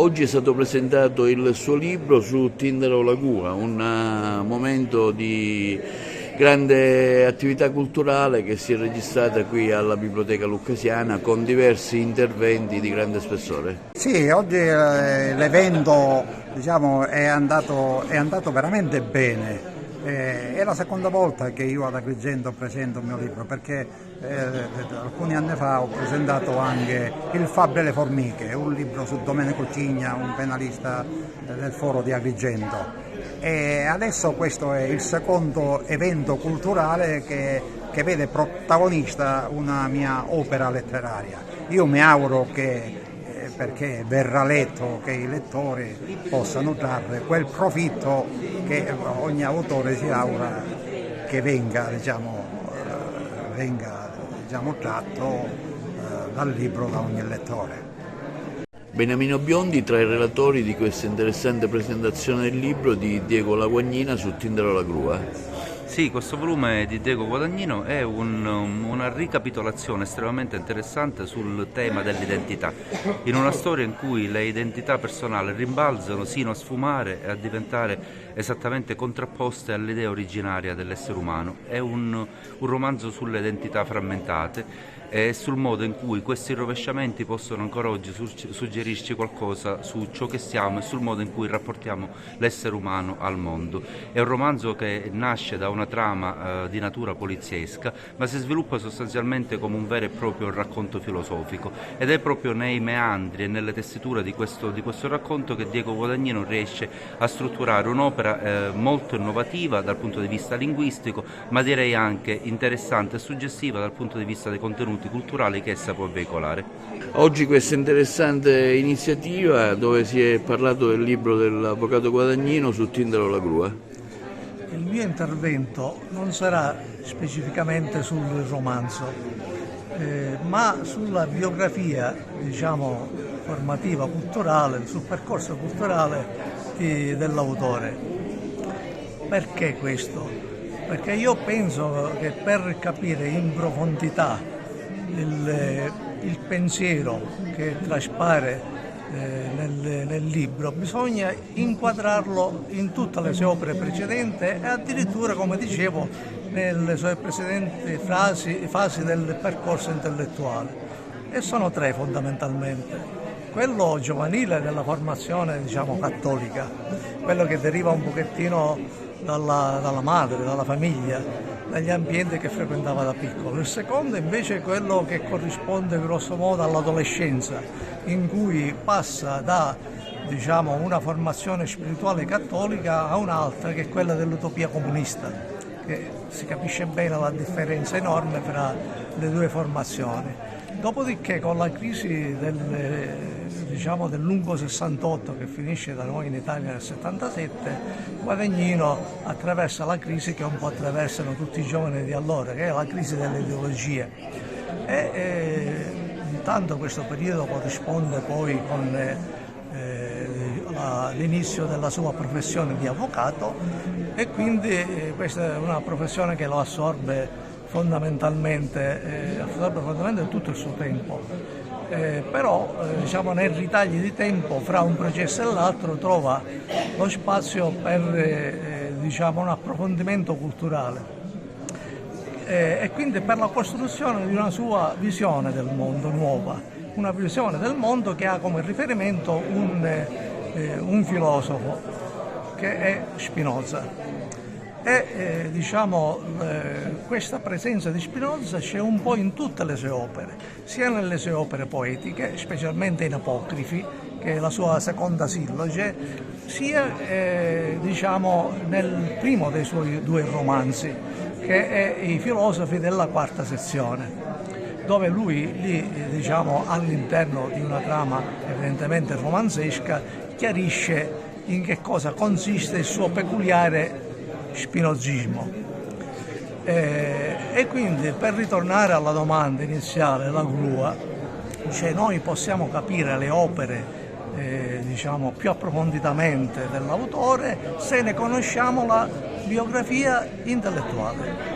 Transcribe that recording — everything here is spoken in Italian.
Oggi è stato presentato il suo libro su Tindaro Lagua, un momento di grande attività culturale che si è registrata qui alla Biblioteca Lucasiana con diversi interventi di grande spessore. Sì, oggi l'evento è andato veramente bene. È la seconda volta che io ad Agrigento presento il mio libro, perché alcuni anni fa ho presentato anche Il Fabbro e le formiche, un libro su Domenico Cigna, un penalista del Foro di Agrigento. E adesso questo è il secondo evento culturale che vede protagonista una mia opera letteraria. Io mi auguro che perché verrà letto, che i lettori possano trarre quel profitto che ogni autore si augura che venga tratto dal libro da ogni lettore. Beniamino Biondi tra i relatori di questa interessante presentazione del libro di Diego Laguagnina su Tindaro Lagua. Sì, questo volume di Diego Guadagnino è una ricapitolazione estremamente interessante sul tema dell'identità, in una storia in cui le identità personali rimbalzano sino a sfumare e a diventare esattamente contrapposte all'idea originaria dell'essere umano. È un romanzo sulle identità frammentate e sul modo in cui questi rovesciamenti possono ancora oggi suggerirci qualcosa su ciò che siamo e sul modo in cui rapportiamo l'essere umano al mondo. È un romanzo che nasce da una trama di natura poliziesca, ma si sviluppa sostanzialmente come un vero e proprio racconto filosofico, ed è proprio nei meandri e nelle tessiture di questo racconto che Diego Guadagnino riesce a strutturare un'opera molto innovativa dal punto di vista linguistico, ma direi anche interessante e suggestiva dal punto di vista dei contenuti culturali che essa può veicolare. Oggi questa interessante iniziativa dove si è parlato del libro dell'avvocato Guadagnino su Tindaro Lagua. Il mio intervento non sarà specificamente sul romanzo, ma sulla biografia, formativa, culturale, sul percorso culturale dell'autore. Perché questo? Perché io penso che per capire in profondità il pensiero che traspare nel libro bisogna inquadrarlo in tutte le sue opere precedenti e addirittura, come dicevo, nelle sue precedenti fasi del percorso intellettuale. E sono tre fondamentalmente: quello giovanile della formazione cattolica, quello che deriva un pochettino dalla madre, dalla famiglia, dagli ambienti che frequentava da piccolo. Il secondo invece è quello che corrisponde grosso modo all'adolescenza, in cui passa da una formazione spirituale cattolica a un'altra, che è quella dell'utopia comunista, che si capisce bene la differenza enorme tra le due formazioni. Dopodiché, con la crisi del lungo 68 che finisce da noi in Italia nel 77, Guadagnino attraversa la crisi che un po' attraversano tutti i giovani di allora, che è la crisi delle ideologie. Intanto questo periodo corrisponde poi con l'inizio della sua professione di avvocato, e quindi questa è una professione che lo assorbe fondamentalmente tutto il suo tempo. Però nei ritagli di tempo fra un processo e l'altro trova lo spazio per un approfondimento culturale e quindi per la costruzione di una sua visione del mondo nuova, una visione del mondo che ha come riferimento un filosofo che è Spinoza. Questa presenza di Spinoza c'è un po' in tutte le sue opere, sia nelle sue opere poetiche, specialmente in Apocrifi, che è la sua seconda silloge, sia nel primo dei suoi due romanzi, che è I filosofi della quarta sezione, dove lui all'interno di una trama evidentemente romanzesca chiarisce in che cosa consiste il suo peculiare spinozismo. E quindi, per ritornare alla domanda iniziale, la gru, noi possiamo capire le opere più approfonditamente dell'autore se ne conosciamo la biografia intellettuale.